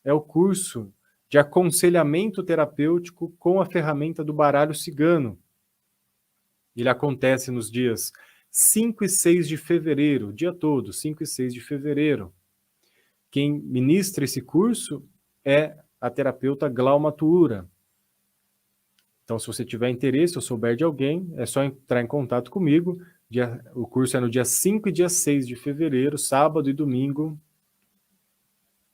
é o curso de aconselhamento terapêutico com a ferramenta do baralho cigano. Ele acontece nos dias 5 e 6 de fevereiro, o dia todo, 5 e 6 de fevereiro. Quem ministra esse curso é a terapeuta Glauma Tuura. Então, se você tiver interesse ou souber de alguém, é só entrar em contato comigo. O curso é no dia 5 e dia 6 de fevereiro, sábado e domingo.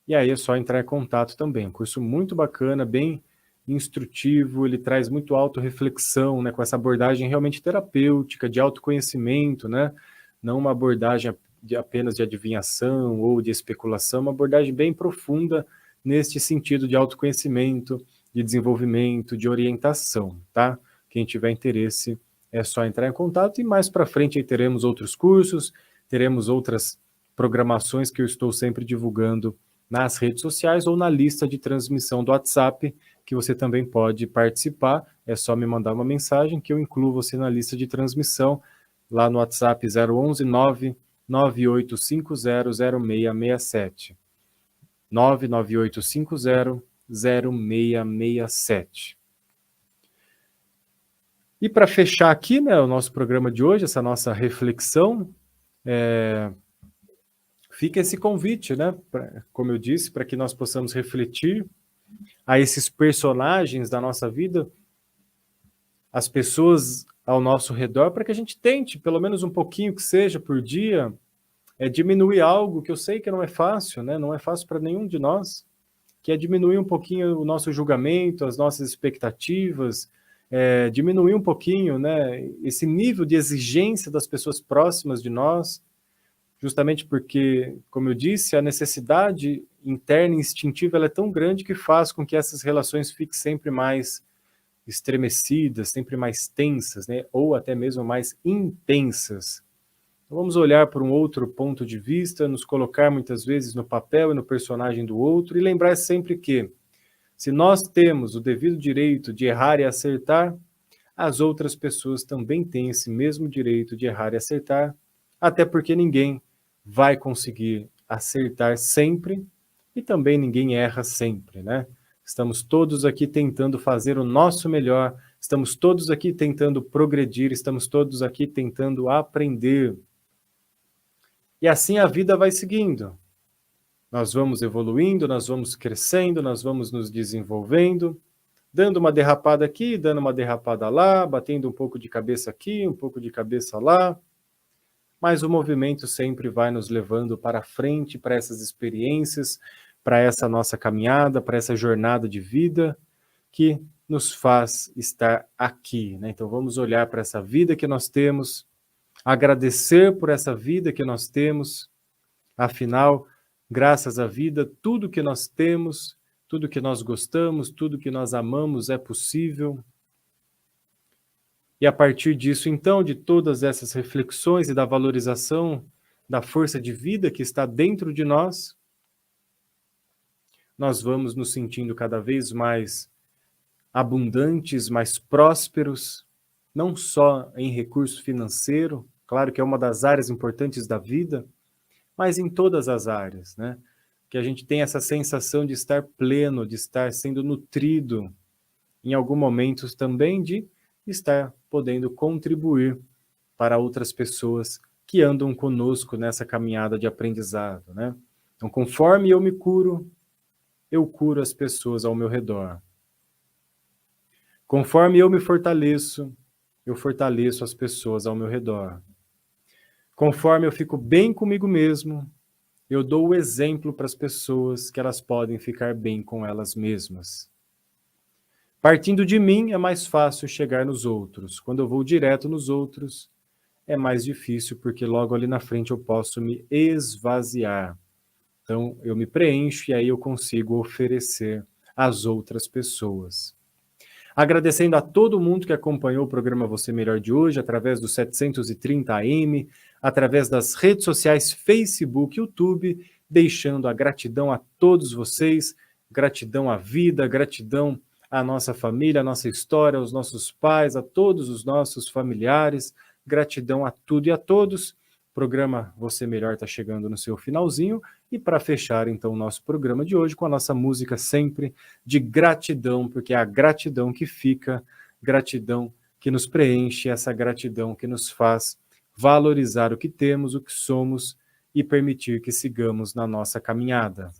E aí é só entrar em contato também. Um curso muito bacana, bem instrutivo, ele traz muito autorreflexão, né, com essa abordagem realmente terapêutica, de autoconhecimento, né? Não uma abordagem apenas de adivinhação ou de especulação, uma abordagem bem profunda neste sentido de autoconhecimento, de desenvolvimento, de orientação, tá? Quem tiver interesse é só entrar em contato e mais para frente aí teremos outros cursos, teremos outras programações que eu estou sempre divulgando nas redes sociais ou na lista de transmissão do WhatsApp, que você também pode participar. É só me mandar uma mensagem que eu incluo você na lista de transmissão lá no WhatsApp 011 998500667. 998500667. E para fechar aqui, né, o nosso programa de hoje, essa nossa reflexão, fica esse convite, né, como eu disse, para que nós possamos refletir a esses personagens da nossa vida, as pessoas ao nosso redor, para que a gente tente, pelo menos um pouquinho que seja por dia, diminuir algo que eu sei que não é fácil, né, não é fácil para nenhum de nós, que é diminuir um pouquinho o nosso julgamento, as nossas expectativas, diminuir um pouquinho, né, esse nível de exigência das pessoas próximas de nós, justamente porque, como eu disse, a necessidade interna e instintiva ela é tão grande que faz com que essas relações fiquem sempre mais estremecidas, sempre mais tensas, né, ou até mesmo mais intensas. Então, vamos olhar por um outro ponto de vista, nos colocar muitas vezes no papel e no personagem do outro e lembrar sempre que, se nós temos o devido direito de errar e acertar, as outras pessoas também têm esse mesmo direito de errar e acertar, até porque ninguém vai conseguir acertar sempre e também ninguém erra sempre, né? Estamos todos aqui tentando fazer o nosso melhor, Estamos todos aqui tentando progredir, estamos todos aqui tentando aprender. E assim a vida vai seguindo. Nós vamos evoluindo, nós vamos crescendo, nós vamos nos desenvolvendo, dando uma derrapada aqui, dando uma derrapada lá, batendo um pouco de cabeça aqui, um pouco de cabeça lá. Mas o movimento sempre vai nos levando para frente, para essas experiências, para essa nossa caminhada, para essa jornada de vida que nos faz estar aqui, né? Então vamos olhar para essa vida que nós temos, agradecer por essa vida que nós temos, afinal, graças à vida, tudo que nós temos, tudo que nós gostamos, tudo que nós amamos é possível. E a partir disso, então, de todas essas reflexões e da valorização da força de vida que está dentro de nós, nós vamos nos sentindo cada vez mais abundantes, mais prósperos, não só em recurso financeiro, claro que é uma das áreas importantes da vida, mas em todas as áreas, né? Que a gente tem essa sensação de estar pleno, de estar sendo nutrido, em algum momento também de estar podendo contribuir para outras pessoas que andam conosco nessa caminhada de aprendizado, né? Então, conforme eu curo as pessoas ao meu redor. Conforme eu me fortaleço, eu fortaleço as pessoas ao meu redor. Conforme eu fico bem comigo mesmo, eu dou o exemplo para as pessoas que elas podem ficar bem com elas mesmas. Partindo de mim é mais fácil chegar nos outros. Quando eu vou direto nos outros, é mais difícil, porque logo ali na frente eu posso me esvaziar. Então eu me preencho e aí eu consigo oferecer às outras pessoas. Agradecendo a todo mundo que acompanhou o programa Você Melhor de hoje, através do 730 AM, através das redes sociais Facebook, YouTube, deixando a gratidão a todos vocês, gratidão à vida, gratidão à nossa família, à nossa história, aos nossos pais, a todos os nossos familiares, gratidão a tudo e a todos. O programa Você Melhor está chegando no seu finalzinho, e para fechar então o nosso programa de hoje com a nossa música sempre de gratidão, porque é a gratidão que fica, gratidão que nos preenche, essa gratidão que nos faz valorizar o que temos, o que somos e permitir que sigamos na nossa caminhada.